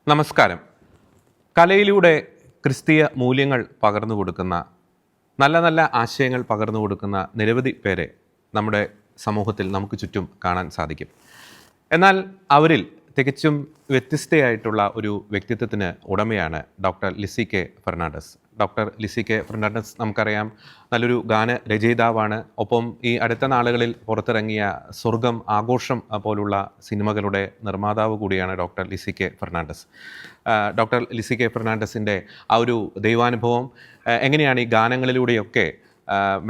നമസ്കാരം. കലയിലൂടെ ക്രിസ്തീയ മൂല്യങ്ങൾ പകർന്നു കൊടുക്കുന്ന, നല്ല നല്ല ആശയങ്ങൾ പകർന്നു കൊടുക്കുന്ന നിരവധി പേരെ നമ്മുടെ സമൂഹത്തിൽ നമുക്ക് ചുറ്റും കാണാൻ സാധിക്കും. എന്നാൽ അവരിൽ തികച്ചും വ്യത്യസ്തയായിട്ടുള്ള ഒരു വ്യക്തിത്വത്തിന് ഉടമയാണ് doctor Lissy K Fernandez. Doctor Lissy K Fernandez നമുക്കറിയാം, നല്ലൊരു ഗാന രചയിതാവാണ്. ഒപ്പം ഈ അടുത്ത നാളുകളിൽ പുറത്തിറങ്ങിയ സ്വർഗം, ആഘോഷം പോലുള്ള സിനിമകളുടെ നിർമ്മാതാവ് കൂടിയാണ് doctor Lissy K Fernandez. Doctor Lissy K ഫെർണാണ്ടസിൻ്റെ ആ ഒരു ദൈവാനുഭവം എങ്ങനെയാണ് ഈ ഗാനങ്ങളിലൂടെയൊക്കെ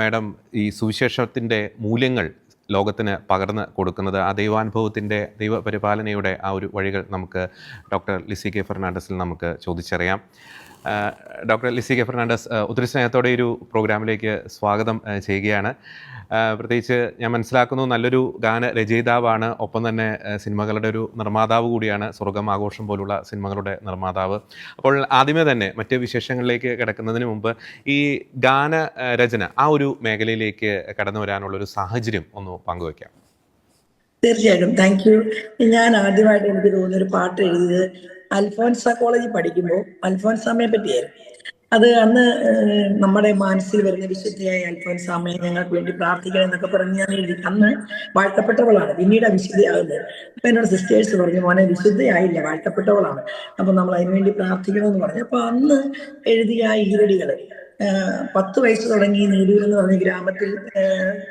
മാഡം ഈ സുവിശേഷത്തിൻ്റെ മൂല്യങ്ങൾ ലോകത്തിന് പകർന്ന് കൊടുക്കുന്നത്, ആ ദൈവാനുഭവത്തിൻ്റെ ദൈവപരിപാലനയുടെ ആ ഒരു വഴികൾ നമുക്ക് ഡോക്ടർ ലിസി കെ ഫെർണാണ്ടസിൽ നമുക്ക് ചോദിച്ചറിയാം. ഡോക്ടർ ലിസി കെ ഫെർണാണ്ടസ്, ഒത്തിരി സ്നേഹത്തോടെ ഒരു പ്രോഗ്രാമിലേക്ക് സ്വാഗതം ചെയ്യുകയാണ്. പ്രത്യേകിച്ച് ഞാൻ മനസ്സിലാക്കുന്നു നല്ലൊരു ഗാന രചയിതാവാണ്, ഒപ്പം തന്നെ സിനിമകളുടെ ഒരു നിർമ്മാതാവ് കൂടിയാണ്, സ്വർഗം, ആഘോഷം പോലുള്ള സിനിമകളുടെ നിർമ്മാതാവ്. അപ്പോൾ ആദ്യമേ തന്നെ മറ്റ് വിശേഷങ്ങളിലേക്ക് കിടക്കുന്നതിന് മുമ്പ് ഈ ഗാന രചന, ആ ഒരു മേഖലയിലേക്ക് കടന്നു വരാനുള്ളൊരു സാഹചര്യം ഒന്ന് പങ്കുവയ്ക്കാം. തീർച്ചയായിട്ടും, താങ്ക് യു. ഞാൻ ആദ്യമായിട്ട് എനിക്ക് തോന്നുന്നൊരു പാട്ട് എഴുതിയത് അൽഫോൻസ കോളേജിൽ പഠിക്കുമ്പോൾ അൽഫോൻസാമ്മയെ പറ്റിയായിരുന്നു. അത് അന്ന് നമ്മുടെ മനസ്സിൽ വരുന്ന വിശുദ്ധിയായ അൽഫോൻസാമ്മയെ ഞങ്ങൾക്ക് വേണ്ടി പ്രാർത്ഥിക്കണം എന്നൊക്കെ പറഞ്ഞ് ഞാൻ എഴുതി. അന്ന് വാഴ്ത്തപ്പെട്ടവളാണ്, പിന്നീട് വിശുദ്ധിയാകുന്നത്. അപ്പൊ എന്നോട് സിസ്റ്റേഴ്സ് പറഞ്ഞു, മോനെ വിശുദ്ധയായില്ല, വാഴ്ത്തപ്പെട്ടവളാണ്, അപ്പൊ നമ്മൾ അതിനുവേണ്ടി പ്രാർത്ഥിക്കണമെന്ന് പറഞ്ഞു. അപ്പൊ അന്ന് എഴുതിയ ആ ഈരടികൾ 10 വയസ്സ് തുടങ്ങി നീലൂർ എന്ന് പറഞ്ഞ ഗ്രാമത്തിൽ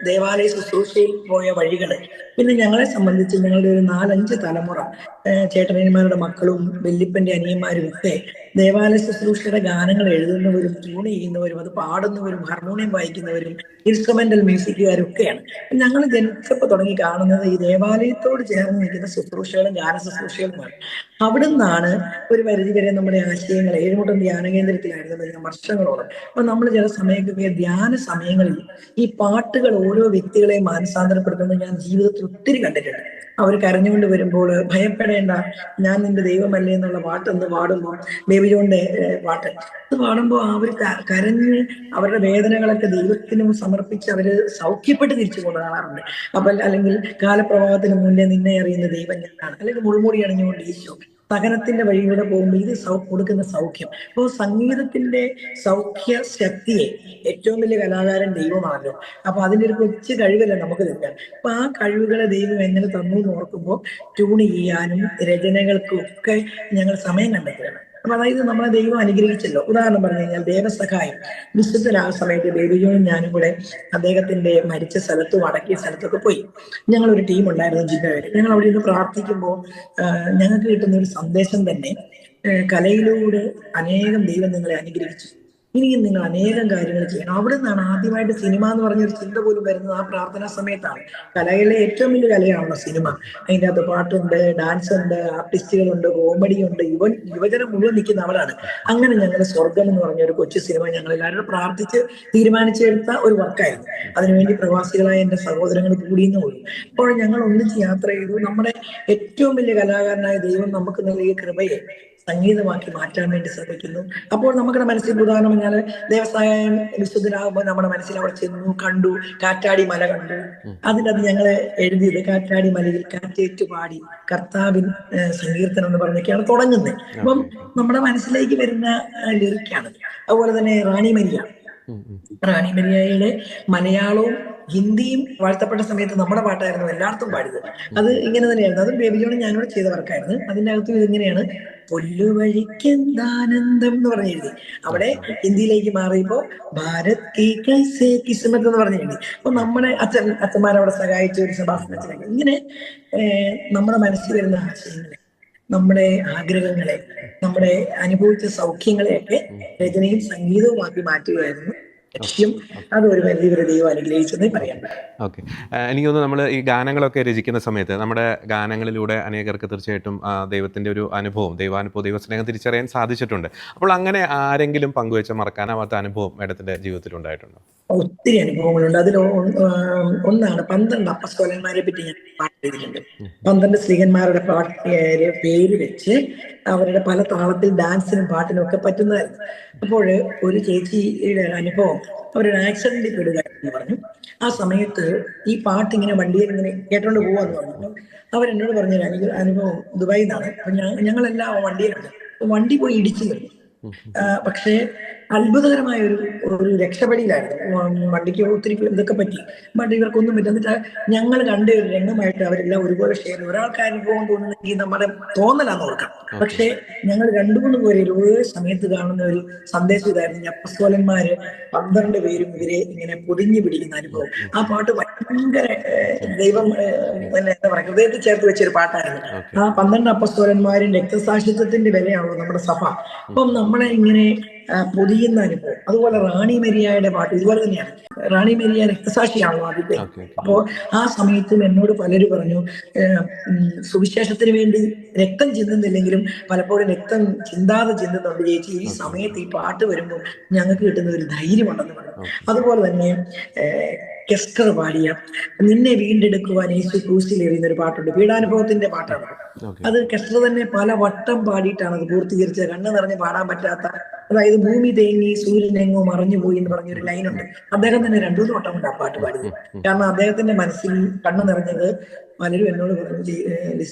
ദേവാലയ ശുശ്രൂഷയിൽ പോയ വഴികള്, പിന്നെ ഞങ്ങളെ സംബന്ധിച്ച് ഞങ്ങളുടെ ഒരു 4-5 തലമുറ ചേട്ടനന്മാരുടെ മക്കളും വല്യപ്പന്റെ അനിയന്മാരും ഒക്കെ ദേവാലയ ശുശ്രൂഷയുടെ ഗാനങ്ങൾ എഴുതുന്നവരും ട്യൂൺ ചെയ്യുന്നവരും അത് പാടുന്നവരും ഹാർമോണിയം വായിക്കുന്നവരും ഇൻസ്ട്രുമെന്റൽ മ്യൂസിക്കുകാരും ഒക്കെയാണ്. ഞങ്ങൾ ജനിച്ചപ്പോൾ തുടങ്ങി കാണുന്നത് ഈ ദേവാലയത്തോട് ചേർന്ന് നിൽക്കുന്ന ശുശ്രൂഷകളും ഗാന ശുശ്രൂഷകളുമാണ്. അവിടുന്നാണ് ഒരു പരിധി വരെ നമ്മുടെ ആശയങ്ങൾ. ഏഴുമുട്ടം ധ്യാന കേന്ദ്രത്തിലായിരുന്നു ഞാൻ വർഷങ്ങളോളം. അപ്പൊ നമ്മൾ ചില സമയത്തൊക്കെ ധ്യാന സമയങ്ങളിൽ ഈ പാട്ടുകൾ ഓരോ വ്യക്തികളെയും മാനസാന്തരപ്പെടുത്തുന്നത് ഞാൻ ജീവിതത്തിൽ ഒത്തിരി കണ്ടിട്ടുണ്ട്. അവർ കരഞ്ഞുകൊണ്ട് വരുമ്പോൾ ഭയപ്പെടേണ്ട, ഞാൻ നിന്റെ ദൈവമല്ലേ എന്നുള്ള പാട്ടൊന്ന് പാടുമ്പോൾ, ബേബി ജോണിന്റെ പാട്ട് അത് പാടുമ്പോൾ അവർ കരഞ്ഞ് അവരുടെ വേദനകളൊക്കെ ദൈവത്തിനും സമർപ്പിച്ച് അവര് സൗഖ്യപ്പെട്ട് തിരിച്ചു കൊണ്ട് കാണാറുണ്ട്. അപ്പൊ അല്ലെങ്കിൽ കാലപ്രവാഹത്തിന് മുന്നേ നിന്നെ അറിയുന്ന ദൈവം ഞാനാണ്, അല്ലെങ്കിൽ മുൾമുടി അണിഞ്ഞുകൊണ്ട് ഈശോ സഹനത്തിന്റെ വഴിയിലൂടെ പോകുമ്പോൾ ഇത് കൊടുക്കുന്ന സൗഖ്യം. അപ്പോൾ സംഗീതത്തിന്റെ സൗഖ്യ ശക്തിയെ ഏറ്റവും വലിയ കലാകാരൻ ദൈവമാണല്ലോ. അപ്പൊ അതിന്റെ ഒരു കൊച്ചു കഴിവല്ല നമുക്ക് തരാം. അപ്പൊ ആ കഴിവുകളെ ദൈവം എങ്ങനെ തന്നു എന്ന് ഓർക്കുമ്പോൾ ട്യൂൺ ചെയ്യാനും രചനകൾക്കും ഒക്കെ ഞങ്ങൾ സമയം കണ്ടെത്തുകയാണ്. അപ്പൊ അതായത് നമ്മളെ ദൈവം അനുഗ്രഹിച്ചല്ലോ. ഉദാഹരണം പറഞ്ഞു കഴിഞ്ഞാൽ ദേവസഹായം വിശുദ്ധരാ സമയത്ത് ബേബി ജോണും ഞാനും കൂടെ അദ്ദേഹത്തിന്റെ മരിച്ച സ്ഥലത്തും അടക്കിയ സ്ഥലത്തൊക്കെ പോയി. ഞങ്ങളൊരു ടീം ഉണ്ടായിരുന്നു, ജില്ലയിൽ. ഞങ്ങൾ അവിടെ നിന്ന് പ്രാർത്ഥിക്കുമ്പോൾ ഞങ്ങൾക്ക് കിട്ടുന്ന ഒരു സന്ദേശം തന്നെ, കലയിലൂടെ അനേകം ദൈവം നിങ്ങളെ അനുഗ്രഹിച്ചു, ഇനിയും നിങ്ങൾ അനേകം കാര്യങ്ങൾ ചെയ്യണം. അവിടെ നിന്നാണ് ആദ്യമായിട്ട് സിനിമ എന്ന് പറഞ്ഞൊരു ചിന്ത പോലും വരുന്നത്. ആ പ്രാർത്ഥനാ സമയത്താണ്. കലയിലെ ഏറ്റവും വലിയ കലയാണല്ലോ സിനിമ. അതിൻ്റെ അകത്ത് പാട്ടുണ്ട്, ഡാൻസ് ഉണ്ട്, ആർട്ടിസ്റ്റുകളുണ്ട്, കോമഡി ഉണ്ട്, യുവജനം മുഴുവൻ നിൽക്കുന്ന അവളാണ്. അങ്ങനെ ഞങ്ങൾ സ്വർഗം എന്ന് പറഞ്ഞ ഒരു കൊച്ചു സിനിമ ഞങ്ങൾ എല്ലാവരും പ്രാർത്ഥിച്ച് തീരുമാനിച്ചെടുത്ത ഒരു വർക്കായിരുന്നു. അതിനുവേണ്ടി പ്രവാസികളായ എൻ്റെ സഹോദരങ്ങൾ കൂടിയെന്ന് പോയി. അപ്പോൾ ഞങ്ങൾ ഒന്നിച്ച് യാത്ര ചെയ്തു. നമ്മുടെ ഏറ്റവും വലിയ കലാകാരനായ ദൈവം നമുക്ക് നൽകിയ കൃപയെ സംഗീതമാക്കി മാറ്റാൻ വേണ്ടി ശ്രമിക്കുന്നു. അപ്പോൾ നമ്മുടെ മനസ്സിൽ ഉദാഹരണം പറഞ്ഞാൽ ദേവസായം വിശുദ്ധനാകുമ്പോൾ നമ്മുടെ മനസ്സിൽ അവിടെ ചെന്നു, കണ്ടു, കാറ്റാടി മല കണ്ടു. അതിൻ്റെ അത് ഞങ്ങള് എഴുതിയത് കാറ്റാടി മലയിൽ കാറ്റേറ്റു പാടി കർത്താവിൻ സങ്കീർത്തനം എന്ന് പറഞ്ഞൊക്കെയാണ് തുടങ്ങുന്നത്. അപ്പം നമ്മുടെ മനസ്സിലേക്ക് വരുന്ന ലിറിക്കാണ്. അതുപോലെ തന്നെ റാണി മരിയയുടെ മലയാളവും ഹിന്ദിയും വാഴ്ത്തപ്പെട്ട സമയത്ത് നമ്മുടെ പാട്ടായിരുന്നു എല്ലായിടത്തും പാടിയത്. അത് ഇങ്ങനെ തന്നെയായിരുന്നു. അതും ബേബി ജോണും ഞാനിവിടെ ചെയ്ത വർക്കായിരുന്നു. അതിൻ്റെ അകത്തും ഇതിങ്ങനെയാണ്, പൊല്ലുവഴിക്കെന്താനന്ദം എന്ന് പറഞ്ഞ് എഴുതി. അവിടെ ഹിന്ദിയിലേക്ക് മാറിയപ്പോ ഭാരത് കി കൈസേ കിസ്മത്ത് എന്ന് പറഞ്ഞ് എഴുതി. അപ്പൊ നമ്മുടെ അച്ഛന്മാരവിടെ സഹായിച്ച ഒരു സഭാസനത്തിലേക്ക് ഇങ്ങനെ നമ്മുടെ മനസ്സിൽ വരുന്ന ആശയങ്ങളെ, നമ്മുടെ ആഗ്രഹങ്ങളെ, നമ്മുടെ അനുഭവിച്ച സൗഖ്യങ്ങളെയൊക്കെ രചനയും സംഗീതവുമാക്കി മാറ്റുകയായിരുന്നു ലക്ഷ്യം. അതൊരു വലിയ ദൈവം അനുഗ്രഹിച്ചെന്നേ പറയാൻ പറ്റും. ഓക്കെ, എനിക്ക് തോന്നുന്നു നമ്മൾ ഈ ഗാനങ്ങളൊക്കെ രചിക്കുന്ന സമയത്ത് നമ്മുടെ ഗാനങ്ങളിലൂടെ അനേകർക്ക് തീർച്ചയായിട്ടും ദൈവത്തിൻ്റെ ഒരു അനുഭവം, ദൈവസ്നേഹം തിരിച്ചറിയാൻ സാധിച്ചിട്ടുണ്ട്. അപ്പോൾ അങ്ങനെ ആരെങ്കിലും പങ്കുവെച്ച മറക്കാനാവാത്ത അനുഭവം മേഡത്തിന്റെ ജീവിതത്തിൽ ഉണ്ടായിട്ടുണ്ടോ? ഒത്തിരി അനുഭവങ്ങളുണ്ട്. അതിൽ ഒന്നാണ് 12 അപ്പസ്തോലന്മാരെ പറ്റി ഞാൻ പാട്ട് എഴുതിയിട്ടുണ്ട്. 12 സ്ത്രീകന്മാരുടെ പേര് വെച്ച് അവരുടെ പല താളത്തിൽ ഡാൻസിനും പാട്ടിനും ഒക്കെ പറ്റുന്നതായിരുന്നു. അപ്പോൾ ഒരു ചേച്ചിയുടെ അനുഭവം, അവരൊരു ആക്സിഡന്റിൽ പെടുകയായിരുന്നു. എന്ന് പറഞ്ഞു. ആ സമയത്ത് ഈ പാട്ട് ഇങ്ങനെ വണ്ടിയിൽ ഇങ്ങനെ കേട്ടോണ്ട് പോവാന്ന് പറഞ്ഞു. അപ്പം അവരെന്നോട് പറഞ്ഞൊരു അനുഭവം ദുബായിൽ നിന്നാണ്. അപ്പൊ ഞങ്ങളെല്ലാം ആ വണ്ടിയിലുണ്ട്. അപ്പൊ വണ്ടി പോയി ഇടിച്ചു കഴിഞ്ഞു. പക്ഷേ അത്ഭുതകരമായ ഒരു രക്ഷപ്പെടിയിലായിരുന്നു. വണ്ടിക്ക് ഒത്തിരി ഇതൊക്കെ പറ്റി, ബട്ട് ഇവർക്കൊന്നും പറ്റും. എന്നിട്ട് ഞങ്ങൾ കണ്ട ഒരു രംഗമായിട്ട് അവരെല്ലാം ഒരുപോലെ ഷെയർ ചെയ്തു. ഒരാൾക്ക് അനുഭവം തോന്നുന്നെങ്കിൽ നമ്മുടെ തോന്നലാന്ന് ഓർക്കാം. പക്ഷേ ഞങ്ങൾ 2-3 പേര് ഒരേ സമയത്ത് കാണുന്ന ഒരു സന്ദേശം ഇതായിരുന്നു. അപ്പസ്തോലന്മാര് 12 പേരും ഇവരെ ഇങ്ങനെ പൊതിഞ്ഞു പിടിക്കുന്ന അനുഭവം. ആ പാട്ട് ഭയങ്കര ദൈവം എന്താ പറയാ ഹൃദയത്തിൽ ചേർത്ത് വെച്ചൊരു പാട്ടായിരുന്നു. ആ 12 അപ്പസ്തോലന്മാരും രക്തസാക്ഷിത്വത്തിന്റെ വിലയാണല്ലോ നമ്മുടെ സഭ. അപ്പം നമ്മളെ ഇങ്ങനെ പൊതിയുന്ന അനുഭവം. അതുപോലെ റാണി മെരിയായുടെ പാട്ട് ഇതുപോലെ തന്നെയാണ്. റാണി മെരിയ രക്തസാക്ഷിയാണല്ലോ ആദ്യത്തെ. അപ്പോ ആ സമയത്തും എന്നോട് പലരും പറഞ്ഞു, സുവിശേഷത്തിന് വേണ്ടി രക്തം ചിന്തുന്നില്ലെങ്കിലും പലപ്പോഴും രക്തം ചിന്താതെ ചിന്തുന്നുണ്ട് ചേച്ചി, ഈ സമയത്ത് ഈ പാട്ട് വരുമ്പോൾ ഞങ്ങൾക്ക് കിട്ടുന്ന ഒരു ധൈര്യമുണ്ടെന്ന് പറഞ്ഞു. അതുപോലെ തന്നെ കെസ്റ്റർ പാടിയ നിന്നെ വീണ്ടെടുക്കുവാൻ യേശു ക്രൂശിൽ എറിയുന്ന ഒരു പാട്ടുണ്ട്. പീഡാനുഭവത്തിന്റെ പാട്ടാണ് അത്. കെസ്റ്റർ തന്നെ പല വട്ടം പാടിയിട്ടാണ് അത് പൂർത്തീകരിച്ചത്. കണ്ണ് നിറഞ്ഞ് പാടാൻ പറ്റാത്ത, അതായത് ഭൂമി തേങ്ങി സൂര്യനെങ്ങോ മറഞ്ഞുപോയി എന്ന് പറഞ്ഞൊരു ലൈനുണ്ട്. അദ്ദേഹം തന്നെ 2-3 വട്ടം കൊണ്ട് ആ പാട്ട് പാടിയത്. കാരണം അദ്ദേഹത്തിന്റെ മനസ്സിൽ കണ്ണ് നിറഞ്ഞത്. പലരും എന്നോട് പറഞ്ഞു,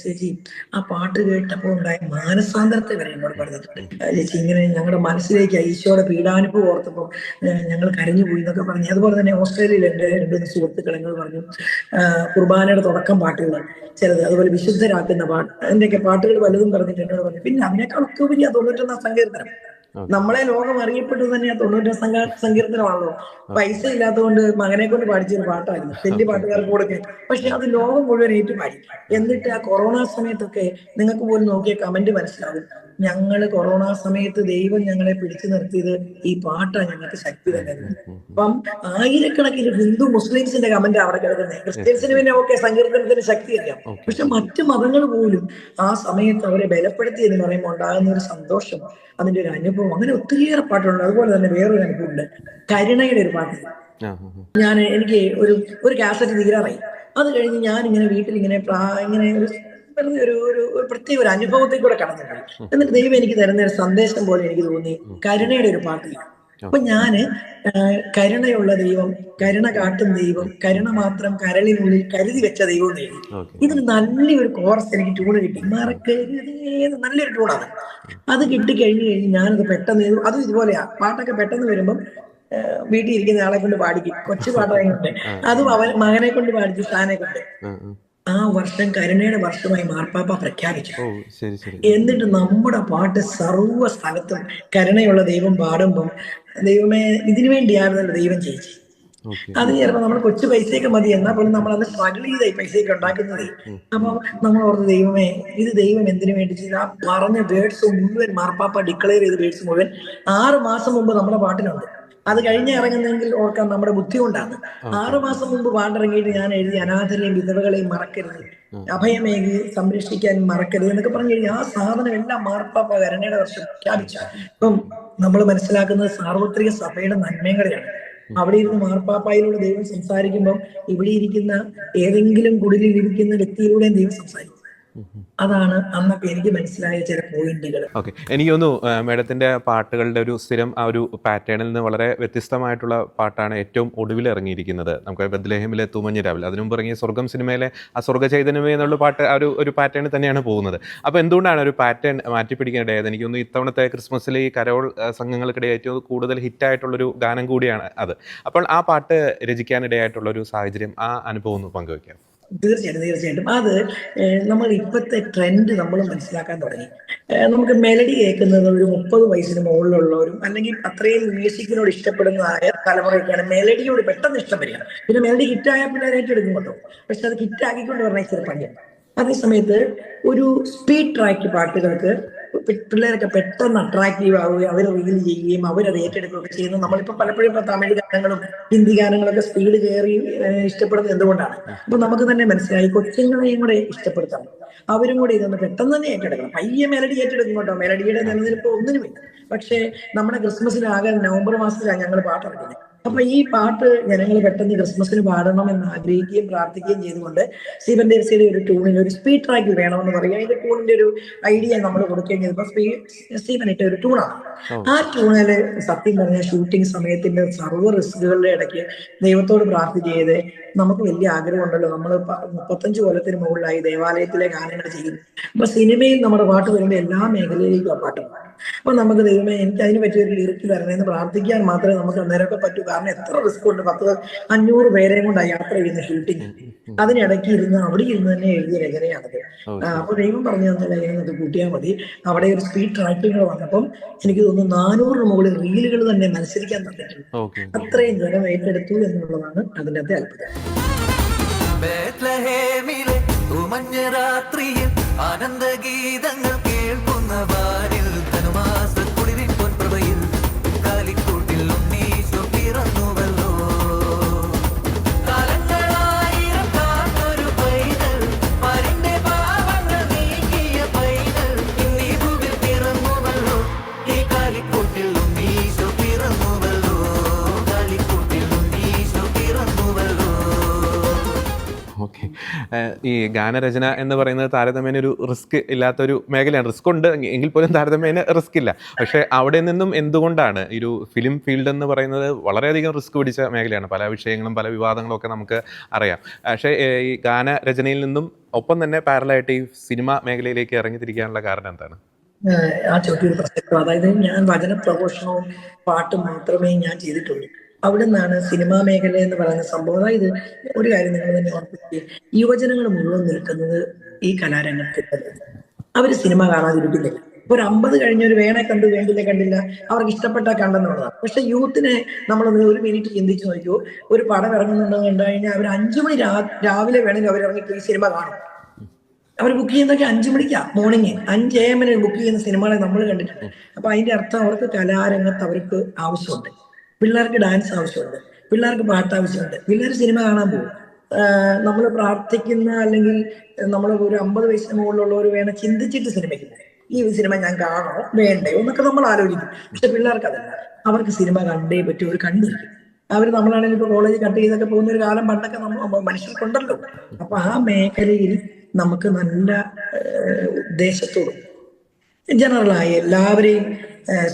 ചേച്ചി ആ പാട്ട് കേട്ടപ്പോൾ ഉണ്ടായ മാനസാന്തരത്തെ വരെ എന്നോട് പറഞ്ഞിട്ടുണ്ട്. ചേച്ചി ഇങ്ങനെ ഞങ്ങളുടെ മനസ്സിലേക്ക് ഈശോയുടെ പീഡാനുഭവം ഓർത്തപ്പോൾ ഞങ്ങൾ കരഞ്ഞുപോയി എന്നൊക്കെ പറഞ്ഞു. അതുപോലെ തന്നെ ഓസ്ട്രേലിയയിൽ എൻ്റെ 2 സുഹൃത്തുക്കൾ എന്നോട് പറഞ്ഞു, കുർബാനയുടെ തുടക്കം പാട്ടുകൾ ചിലത്, അതുപോലെ വിശുദ്ധരാക്കുന്ന പാട്ട്, അതിന്റെയൊക്കെ പാട്ടുകൾ പലതും പറഞ്ഞിട്ട് എന്നോട് പറഞ്ഞു. പിന്നെ അതിനേക്കാളൊക്കെ ഉപരി 91 സങ്കീർത്തനം, നമ്മളെ ലോകം അറിയപ്പെട്ടത് തന്നെ 91 സങ്കീർത്തനമാണല്ലോ. പൈസ ഇല്ലാത്തതുകൊണ്ട് മകനെ കൊണ്ട് പാടിച്ചൊരു പാട്ടായിരുന്നു, വലിയ പാട്ടുകാർക്ക് കൊടുക്കെ. പക്ഷെ അത് ലോകം മുഴുവൻ ഏറ്റുപാടി. എന്നിട്ട് ആ കൊറോണ സമയത്തൊക്കെ നിങ്ങൾക്ക് പോലും നോക്കിയ കമന്റ് മനസ്സിലാവും, ഞങ്ങള് കൊറോണ സമയത്ത് ദൈവം ഞങ്ങളെ പിടിച്ചു നിർത്തിയത് ഈ പാട്ടാണ് ഞങ്ങൾക്ക് ശക്തി തന്നെ. അപ്പം ആയിരക്കണക്കിന് ഹിന്ദു മുസ്ലിംസിന്റെ കമന്റ് അവിടെ കിടക്കുന്നത്. ക്രിസ്ത്യൻസിന് പിന്നെ ഓക്കെ സങ്കീർത്തനത്തിന് ശക്തി അറിയാം, പക്ഷെ മറ്റു മതങ്ങൾ പോലും ആ സമയത്ത് അവരെ ബലപ്പെടുത്തി എന്ന് പറയുമ്പോൾ ഉണ്ടാകുന്ന ഒരു സന്തോഷം, അതിന്റെ ഒരു അനുഭവം, അങ്ങനെ ഒത്തിരിയേറെ പാട്ടുണ്ട്. അതുപോലെ തന്നെ വേറൊരു അനുഭവമുണ്ട്, കരുണയുടെ ഒരു പാട്ട്. എനിക്ക് ഒരു കാസറ്റ് തീരാറായി. അത് കഴിഞ്ഞ് ഞാൻ ഇങ്ങനെ വീട്ടിൽ ഇങ്ങനെ ഇങ്ങനെ വെറുതെ ഒരു പ്രത്യേക ഒരു അനുഭവത്തിൽ കൂടെ കടന്നുപോയി. എന്നിട്ട് ദൈവം എനിക്ക് തരുന്ന ഒരു സന്ദേശം പോലെ എനിക്ക് തോന്നി, കരുണയുടെ ഒരു പാട്ടില്ല. അപ്പൊ ഞാന് കരുണയുള്ള ദൈവം, കരുണ കാട്ടും ദൈവം, കരുണ മാത്രം കരളിനുള്ളിൽ കരുതി വെച്ച ദൈവം എന്ന് എഴുതി. ഇതിന് നല്ലൊരു കോറസ് എനിക്ക് ട്യൂണ് കിട്ടി, മറക്കരുതേ, നല്ലൊരു ട്യൂണാണ്. അത് കിട്ടിക്കഴിഞ്ഞു ഞാനത് പെട്ടെന്ന്, അതും ഇതുപോലെയാ പാട്ടൊക്കെ പെട്ടെന്ന് വരുമ്പം വീട്ടിൽ ഇരിക്കുന്ന ആളെ കൊണ്ട് പാടിക്കും. കൊച്ചു പാട്ടായതുകൊണ്ട് അതും മകനെ കൊണ്ട് പാടിച്ചു, സ്ഥാനെ കൊണ്ട്. ആ വർഷം കരുണയുടെ വർഷമായി മാർപ്പാപ്പ പ്രഖ്യാപിച്ചു. എന്നിട്ട് നമ്മുടെ പാട്ട് സർവ്വ സ്ഥലത്തും കരുണയുള്ള ദൈവം പാടുമ്പം, ദൈവമേ ഇതിനു വേണ്ടിയായിരുന്നല്ലോ ദൈവം ചെയ്യിച്ചു. അത് ചിലപ്പോൾ നമ്മൾ കൊച്ചു പൈസയൊക്കെ മതി, എന്നാൽ പോലും നമ്മൾ അത് സ്ട്രഗിൾ ചെയ്തായി പൈസയൊക്കെ ഉണ്ടാക്കുന്നത്. അപ്പൊ നമ്മൾ ഓർത്ത്, ദൈവമേ ഇത് ദൈവം എന്തിനു വേണ്ടി ചെയ്ത്? ആ പറഞ്ഞ വേർഡ്സ് മുഴുവൻ മാർപ്പാപ്പ ഡിക്ലെയർ ചെയ്ത വേർഡ്സ് മുഴുവൻ 6 മാസം മുമ്പ് നമ്മുടെ പാട്ടിലുണ്ട്. അത് കഴിഞ്ഞ് ഇറങ്ങുന്നെങ്കിൽ ഓർക്കാൻ നമ്മുടെ ബുദ്ധി കൊണ്ടാണ്. 6 മാസം മുമ്പ് പാട്ടിറങ്ങിയിട്ട് ഞാൻ എഴുതി, അനാഥരെയും വിധവകളെയും മറക്കരുത്, അഭയമേകി സംരക്ഷിക്കാൻ മറക്കരുത് എന്നൊക്കെ പറഞ്ഞു കഴിഞ്ഞാൽ ആ സാധനം എല്ലാം മാർപ്പാപ്പ കരുണയുടെ വർഷം പ്രഖ്യാപിച്ചു. ഇപ്പം നമ്മൾ മനസ്സിലാക്കുന്നത് സാർവത്രിക സഭയുടെ നന്മകളെയാണ്. അവിടെ ഇരുന്ന് മാർപ്പാപ്പായിലൂടെ ദൈവം സംസാരിക്കുമ്പോൾ ഇവിടെ ഇരിക്കുന്ന ഏതെങ്കിലും കുടിലിൽ ഇരിക്കുന്ന വ്യക്തിയിലൂടെയും ദൈവം സംസാരിക്കും. അതാണ് അന്നൊക്കെ എനിക്ക് മനസ്സിലായ ചില പോയിന്റുകൾ. ഓക്കെ, എനിക്ക് തോന്നുന്നു മേഡത്തിന്റെ പാട്ടുകളുടെ ഒരു സ്ഥിരം ആ ഒരു പാറ്റേണിൽ നിന്ന് വളരെ വ്യത്യസ്തമായിട്ടുള്ള പാട്ടാണ് ഏറ്റവും ഒടുവിൽ ഇറങ്ങിയിരിക്കുന്നത്. നമുക്ക് ബത്ലഹേമിലെ തൂമഞ്ഞ രാവിലെ, അതിനു മുമ്പ് ഇറങ്ങിയ സ്വർഗം സിനിമയിലെ ആ സ്വർഗ ചൈതന്യമേ എന്നുള്ള പാട്ട് ഒരു പാറ്റേണിൽ തന്നെയാണ് പോകുന്നത്. അപ്പോൾ എന്തുകൊണ്ടാണ് ഒരു പാറ്റേൺ മാറ്റിപ്പിടിക്കാനിടയായത്? എനിക്ക് തോന്നുന്നു ഇത്തവണത്തെ ക്രിസ്മസിലെ ഈ കരോൾ സംഘങ്ങൾക്കിടെ ഏറ്റവും കൂടുതൽ ഹിറ്റായിട്ടുള്ളൊരു ഗാനം കൂടിയാണ് അത്. അപ്പോൾ ആ പാട്ട് രചിക്കാനിടയായിട്ടുള്ളൊരു സാഹചര്യം, ആ അനുഭവം ഒന്ന് പങ്കുവയ്ക്കാം. തീർച്ചയായിട്ടും അത് നമ്മൾ ഇപ്പോഴത്തെ ട്രെൻഡ് നമ്മൾ മനസ്സിലാക്കാൻ തുടങ്ങി. നമുക്ക് മെലഡി കേൾക്കുന്നത് ഒരു 30 വയസ്സിന് മുകളിലുള്ളവരും അല്ലെങ്കിൽ അത്രയും മ്യൂസിക്കിനോട് ഇഷ്ടപ്പെടുന്നതായ തലമുറയൊക്കെയാണ് മെലഡിയോട് പെട്ടെന്ന് ഇഷ്ടം വരിക. പിന്നെ മെലഡി ഹിറ്റായാൽ പിന്നെ ഏറ്റെടുക്കും കേട്ടോ, പക്ഷെ അത് ഹിറ്റാക്കിക്കൊണ്ട് പറഞ്ഞാൽ ഇച്ചിരി പണിയാണ്. അതേസമയത്ത് ഒരു സ്പീഡ് ട്രാക്ക് പാട്ടുകൾക്ക് പിള്ളേരൊക്കെ പെട്ടെന്ന് അട്രാക്റ്റീവ് ആവുകയും അവർ റീൽ ചെയ്യുകയും അവരത് ഏറ്റെടുക്കുകയൊക്കെ ചെയ്യുന്നു. നമ്മളിപ്പോ പലപ്പോഴും ഇപ്പൊ തമിഴ് ഗാനങ്ങളും ഹിന്ദി ഗാനങ്ങളൊക്കെ സ്പീഡ് കയറി ഇഷ്ടപ്പെടുന്നത് എന്തുകൊണ്ടാണ്? അപ്പൊ നമുക്ക് തന്നെ മനസ്സിലായി, കൊച്ചുങ്ങളെയും കൂടെ ഇഷ്ടപ്പെടുത്തണം, അവരും കൂടെ ഇതൊന്ന് പെട്ടെന്ന് തന്നെ ഏറ്റെടുക്കണം. പയ്യെ മെലഡി ഏറ്റെടുക്കും കേട്ടോ, മെലഡിയുടെ നിലനിൽപ്പ് ഒന്നിനുമില്ല. പക്ഷേ നമ്മുടെ ക്രിസ്മസിനാകെ നവംബർ മാസത്തിലാണ് ഞങ്ങൾ പാട്ടിറക്കുന്നത്. അപ്പൊ ഈ പാട്ട് ജനങ്ങൾ പെട്ടെന്ന് ക്രിസ്മസിന് പാടണം എന്ന് ആഗ്രഹിക്കുകയും പ്രാർത്ഥിക്കുകയും ചെയ്തുകൊണ്ട് സ്റ്റീഫൻ ദേവസിയുടെ ഒരു ട്യൂണിൽ ഒരു സ്പീഡ് ട്രാക്കിൽ വേണമെന്ന് പറയും. അതിന്റെ ട്യൂണിന്റെ ഒരു ഐഡിയ നമ്മൾ കൊടുക്കുകയും ചെയ്തപ്പോൾ സ്റ്റീഫൻ ഇട്ട ഒരു ട്യൂണാണ്. ആ ട്യൂണില് സത്യം പറഞ്ഞ ഷൂട്ടിംഗ് സമയത്തിന്റെ സർവ്വ റിസ്കുകളുടെ ഇടയ്ക്ക് ദൈവത്തോട് പ്രാർത്ഥിച്ച് ചെയ്ത് നമുക്ക് വലിയ ആഗ്രഹമുണ്ടല്ലോ, നമ്മൾ 35 കൊല്ലത്തിന് മുകളിലായി ദേവാലയത്തിലെ ഗാനങ്ങൾ ചെയ്യുന്നു. അപ്പൊ സിനിമയിൽ നമ്മുടെ പാട്ട് വരുമ്പോൾ എല്ലാ മേഖലയിലേക്കും ആ പാട്ട് പോകും. അപ്പൊ നമുക്ക് ദൈവമേ എനിക്ക് അതിന് പറ്റിയ ഒരു ലിറിക്ക് വരണമെന്ന് പ്രാർത്ഥിക്കാൻ മാത്രമേ നമുക്ക് അന്നേരമൊക്കെ പറ്റൂ. കാരണം എത്ര റിസ്ക് ഉണ്ട്, 500 പേരെയും കൊണ്ടാണ് യാത്ര ചെയ്യുന്ന ഷൂട്ടിങ്. അതിനിടയ്ക്ക് ഇരുന്ന് അവിടെ ഇരുന്ന് തന്നെ എഴുതിയ രചനയാണത്. അപ്പൊ ദൈവം പറഞ്ഞു തന്നെ ലൈനം അത് കൂട്ടിയാൽ മതി. അവിടെ ഒരു സ്പീഡ് ട്രാക്കുകൾ വന്നപ്പം എനിക്ക് തോന്നുന്നു 400 മുകളിൽ റീലുകൾ തന്നെ മത്സരിക്കാൻ തന്നിട്ടുണ്ട്. അത്രയും ജനം ഏറ്റെടുത്തു എന്നുള്ളതാണ് അതിൻ്റെ അകത്തെ അത്ഭുതം. ആനന്ദഗീതങ്ങൾ കേൾക്കുന്ന വാനിൽ ധനുമാസക്കുളിരിൻ പൊൻപ്രഭയിൽ കാലിക്കൂട്ടിൽ ഉണ്ണീശോ പിറന്നുവല്ലോ. കാലങ്ങളായിരം കാത്തൊരു പൈതൽ, പരിന്റെ പാവങ്ങൾ നീക്കിയ പൈതൽ, ഇന്നീ ഭൂവിൽ പിറന്നുവല്ലോ. ഈ കാലിക്കൂട്ടിൽ ഉണ്ണീശോ പിറന്നുവല്ലോ, കാലിക്കൂട്ടിൽ ഉണ്ണീശോ പിറന്നുവല്ലോ. ഓക്കെ, ഈ ഗാനരചന എന്ന് പറയുന്നത് താരതമ്യേന ഒരു റിസ്ക് ഇല്ലാത്തൊരു മേഖലയാണ്. റിസ്ക് ഉണ്ട് എങ്കിൽ പോലും താരതമ്യേന റിസ്ക് ഇല്ല. പക്ഷേ അവിടെ നിന്നും എന്തുകൊണ്ടാണ് ഈ ഒരു ഫിലിം ഫീൽഡ് എന്ന് പറയുന്നത് വളരെയധികം റിസ്ക് പിടിച്ച മേഖലയാണ്. പല വിഷയങ്ങളും പല വിവാദങ്ങളും ഒക്കെ നമുക്ക് അറിയാം. പക്ഷേ ഈ ഗാനരചനയിൽ നിന്നും ഒപ്പം തന്നെ പാരലായിട്ട് ഈ സിനിമ മേഖലയിലേക്ക് ഇറങ്ങിത്തിരിക്കാനുള്ള കാരണം എന്താണ്? ആ ചോദ്യം പ്രസക്തം. അതായത് ഞാൻ വചന പ്രഘോഷണവും പാട്ടും മാത്രമേ ഞാൻ ചെയ്തിട്ടുള്ളൂ. അവിടെ നിന്നാണ് സിനിമാ മേഖല എന്ന് പറയുന്ന സംഭവം. അതായത് ഒരു കാര്യം നിങ്ങൾ തന്നെ ഓർപ്പിക്കുക, യുവജനങ്ങൾ മുഴുവൻ നിൽക്കുന്നത് ഈ കലാരംഗത്ത്. അവര് സിനിമ കാണാതിരിക്കുന്നില്ല. ഒരു 50 കഴിഞ്ഞൊരു വേണേ കണ്ടു, വേണ്ടില്ല കണ്ടില്ല, അവർക്ക് ഇഷ്ടപ്പെട്ട കണ്ടെന്നുള്ളതാണ്. പക്ഷെ യൂത്തിനെ നമ്മളൊന്ന് ഒരു മിനിറ്റ് ചിന്തിച്ചു നോക്കൂ. ഒരു പടം ഇറങ്ങുന്നുണ്ടെന്ന് കണ്ടു കഴിഞ്ഞാൽ അവർ 5 മണി രാവിലെ വേണമെങ്കിൽ അവരിറങ്ങി ഈ സിനിമ കാണും. അവർ ബുക്ക് ചെയ്യുന്നതൊക്കെ 5 മണിക്കാ, മോർണിംഗ് 5 AM ബുക്ക് ചെയ്യുന്ന സിനിമകളെ നമ്മൾ കണ്ടിട്ടുണ്ട്. അപ്പൊ അതിന്റെ അർത്ഥം അവർക്ക് കലാരംഗത്ത് അവർക്ക് ആവശ്യമുണ്ട്. പിള്ളേർക്ക് ഡാൻസ് ആവശ്യമുണ്ട്, പിള്ളേർക്ക് പാട്ട് ആവശ്യമുണ്ട്, പിള്ളേർ സിനിമ കാണാൻ പോകും. നമ്മൾ പ്രാർത്ഥിക്കുന്ന അല്ലെങ്കിൽ നമ്മൾ ഒരു 50 വയസ്സിന് മുകളിലുള്ളവർ വേണം ചിന്തിച്ചിട്ട് സിനിമയ്ക്ക് പോകും. ഈ സിനിമ ഞാൻ കാണണോ വേണ്ടയോ എന്നൊക്കെ നമ്മൾ ആലോചിക്കും. പക്ഷെ പിള്ളേർക്ക് അതല്ല, അവർക്ക് സിനിമ കണ്ടേ പറ്റും, അവർ കണ്ടിരിക്കും. അവർ നമ്മളാണെങ്കിൽ ഇപ്പൊ കോളേജ് കട്ട് ചെയ്തൊക്കെ പോകുന്ന ഒരു കാലം പണ്ടൊക്കെ നമ്മൾ മനുഷ്യർക്കുണ്ടല്ലോ. അപ്പൊ ആ മേഖലയിൽ നമുക്ക് നല്ല ഉദ്ദേശത്തോടും ജനറലായി എല്ലാവരെയും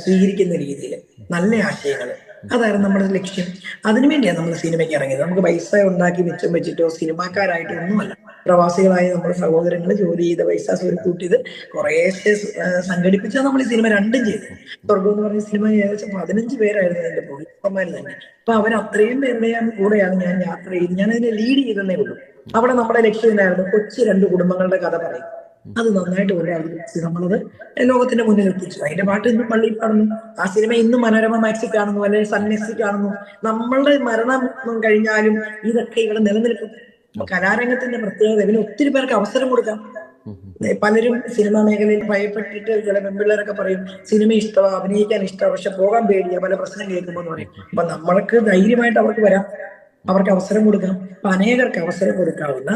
സ്വീകരിക്കുന്ന രീതിയിൽ നല്ല ആശയങ്ങൾ, അതായിരുന്നു നമ്മുടെ ലക്ഷ്യം. അതിനുവേണ്ടിയാണ് നമ്മൾ സിനിമയ്ക്ക് ഇറങ്ങിയത്. നമുക്ക് പൈസ ഉണ്ടാക്കി മിച്ചം വെച്ചിട്ടോ സിനിമാക്കാരായിട്ടോ ഒന്നുമല്ല. പ്രവാസികളായ നമ്മുടെ സഹോദരങ്ങൾ ജോലി ചെയ്ത പൈസ സ്വരുക്കൂട്ടിയത് കുറേശ്ശെ സംഘടിപ്പിച്ചാൽ നമ്മൾ ഈ സിനിമ രണ്ടും ചെയ്തു. സ്വർഗം എന്ന് പറഞ്ഞ സിനിമ ഏകദേശം 15 പേരായിരുന്നു എന്റെ പ്രൊഡ്യൂസർമാർ തന്നെ. അപ്പൊ അവർ അത്രയും പേരുടെ കൂടെയാണ് ഞാൻ യാത്ര ചെയ്ത്. ഞാൻ അതിനെ ലീഡ് ചെയ്തതേ ഉള്ളൂ. അവിടെ നമ്മുടെ ലക്ഷ്യം എന്നായിരുന്നു, കൊച്ചു 2 കുടുംബങ്ങളുടെ കഥ പറയും. അത് നന്നായിട്ട് പോലെ അവതരിപ്പിച്ച് നമ്മളത് ലോകത്തിന്റെ മുന്നിൽ എത്തിച്ചു. അതിന്റെ പാട്ട് ഇന്നും പള്ളിയിൽ കാണുന്നു, ആ സിനിമ ഇന്നും മനോരമ മാക്സിൽ കാണുന്നു, അല്ലെങ്കിൽ സൺനെക്സിൽ കാണുന്നു. നമ്മളുടെ മരണം കഴിഞ്ഞാലും ഇതൊക്കെ ഇവിടെ നിലനിൽക്കും. കലാരംഗത്തിന്റെ പ്രത്യേകത, ഇതിന് ഒത്തിരി പേർക്ക് അവസരം കൊടുക്കാം. പലരും സിനിമാ മേഖലയിൽ ഭയപ്പെട്ടിട്ട് ചില പെൺപിള്ളേരൊക്കെ പറയും സിനിമ ഇഷ്ടമാണ്, അഭിനയിക്കാൻ ഇഷ്ടമാണ്, പക്ഷെ പോകാൻ പേടിയാ പല പ്രശ്നം കേൾക്കുമ്പോൾ എന്ന് പറയും. അപ്പൊ നമ്മൾക്ക് ധൈര്യമായിട്ട് അവർക്ക് വരാം, അവർക്ക് അവസരം കൊടുക്കാം. അപ്പൊ അനേകർക്ക് അവസരം കൊടുക്കാവുന്ന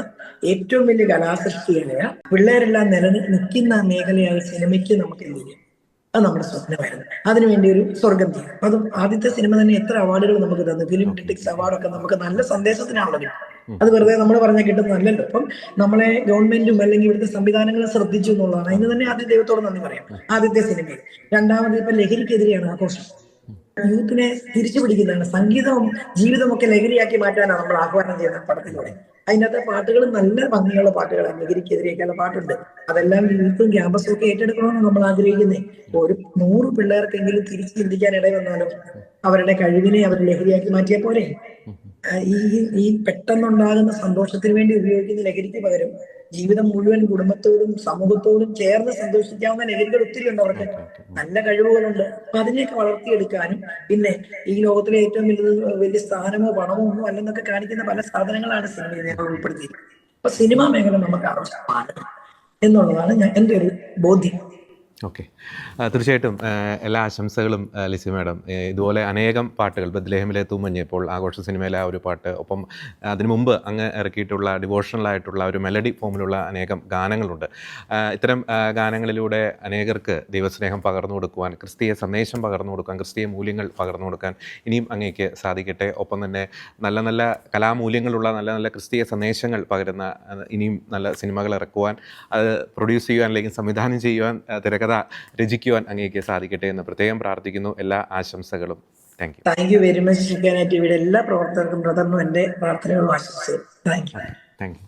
ഏറ്റവും വലിയ കലാസൃഷ്ടിയായ പിള്ളേരെല്ലാം നിൽക്കുന്ന മേഖലയായ സിനിമയ്ക്ക് നമുക്ക് എന്ത് ചെയ്യും, അത് നമ്മുടെ സ്വപ്നമായിരുന്നു. അതിനുവേണ്ടി ഒരു സ്വർഗം ചെയ്യും. അതും ആദ്യത്തെ സിനിമ തന്നെ എത്ര അവാർഡുകൾ നമുക്ക് തന്നു, ഫിലിം ക്രിറ്റിക്സ് അവാർഡൊക്കെ നമുക്ക് നല്ല സന്ദേശത്തിനാണല്ലോ. അത് വെറുതെ നമ്മൾ പറഞ്ഞാൽ കിട്ടുന്നതല്ലല്ലോ. അപ്പം നമ്മളെ ഗവൺമെന്റും അല്ലെങ്കിൽ ഇവിടുത്തെ സംവിധാനങ്ങളും ശ്രദ്ധിച്ചു എന്നുള്ളതാണ്. അതിന് തന്നെ ആദ്യം ദൈവത്തോട് നന്ദി പറയാം. ആദ്യത്തെ സിനിമയിൽ. രണ്ടാമത് ഇപ്പൊ ലഹരിക്കെതിരെയാണ് ആഘോഷം, യൂത്തിനെ തിരിച്ചു പിടിക്കുന്നതാണ്. സംഗീതവും ജീവിതവും ഒക്കെ ലഹരിയാക്കി മാറ്റാനാണ് നമ്മൾ ആഹ്വാനം ചെയ്യുന്ന പടത്തിലൂടെ. അതിനകത്തെ പാട്ടുകൾ നല്ല ഭംഗിയുള്ള പാട്ടുകളാണ്. ലഹരിക്കെതിരെയൊക്കെയുള്ള പാട്ടുണ്ട്. അതെല്ലാം യൂത്തും ക്യാമ്പസും ഒക്കെ ഏറ്റെടുക്കണമെന്ന് നമ്മൾ ആഗ്രഹിക്കുന്നേ. ഒരു 100 പിള്ളേർക്കെങ്കിലും തിരിച്ചു ചിന്തിക്കാൻ ഇടയിൽ വന്നാലും അവരുടെ കഴിവിനെ അവർ ലഹരിയാക്കി മാറ്റിയ പോലെ ഈ പെട്ടെന്നുണ്ടാകുന്ന സന്തോഷത്തിന് വേണ്ടി ഉപയോഗിക്കുന്ന ലഹരിക്ക് പകരം ജീവിതം മുഴുവൻ കുടുംബത്തോടും സമൂഹത്തോടും ചേർന്ന് സന്തോഷിക്കാവുന്ന ലഹരികൾ ഒത്തിരി ഉണ്ട്. അവർക്ക് നല്ല കഴിവുകളുണ്ട്. അപ്പൊ അതിനെയൊക്കെ വളർത്തിയെടുക്കാനും പിന്നെ ഈ ലോകത്തിലെ ഏറ്റവും വലിയ സ്ഥാനമോ പണമോ ഒന്നും അല്ലെന്നൊക്കെ കാണിക്കുന്ന പല സാധനങ്ങളാണ് സിനിമയിൽ ഞങ്ങൾ ഉൾപ്പെടുത്തിയിരിക്കുന്നത്. അപ്പൊ സിനിമാ മേഖല നമുക്ക് ആവശ്യമാണ് എന്നുള്ളതാണ് എന്റെ ഒരു ബോധ്യം. ഓക്കെ, തീർച്ചയായിട്ടും എല്ലാ ആശംസകളും ലിസി മാഡം. ഇതുപോലെ അനേകം പാട്ടുകൾ, ബത്ലഹേമിലെ തൂമഞ്ഞ്, ഇപ്പോൾ ആഘോഷ സിനിമയിലെ ആ ഒരു പാട്ട്, ഒപ്പം അതിനു മുമ്പ് അങ്ങ് ഇറക്കിയിട്ടുള്ള ഡിവോഷണലായിട്ടുള്ള ഒരു മെലഡി ഫോമിലുള്ള അനേകം ഗാനങ്ങളുണ്ട്. ഇത്തരം ഗാനങ്ങളിലൂടെ അനേകർക്ക് ദൈവസ്നേഹം പകർന്നു കൊടുക്കുവാൻ, ക്രിസ്തീയ സന്ദേശം പകർന്നു കൊടുക്കാൻ, ക്രിസ്തീയ മൂല്യങ്ങൾ പകർന്നു കൊടുക്കാൻ ഇനിയും അങ്ങേക്ക് സാധിക്കട്ടെ. ഒപ്പം തന്നെ നല്ല നല്ല കലാമൂല്യങ്ങളുള്ള നല്ല നല്ല ക്രിസ്തീയ സന്ദേശങ്ങൾ പകരുന്ന ഇനിയും നല്ല സിനിമകൾ ഇറക്കുവാൻ, അത് പ്രൊഡ്യൂസ് ചെയ്യുവാൻ അല്ലെങ്കിൽ സംവിധാനം ചെയ്യുവാൻ, തിരക്കഥ രചിക്കുവാൻ അങ്ങേക്ക് സാധിക്കട്ടെ എന്ന് പ്രത്യേകം പ്രാർത്ഥിക്കുന്നു. എല്ലാ ആശംസകളും. Thank you. Thank you very much. ടിവിയുടെ എല്ലാ പ്രവർത്തകർക്കും ബ്രദറിനും എൻ്റെ പ്രാർത്ഥനകളും ആശംസകളും. Thank you. Thank you.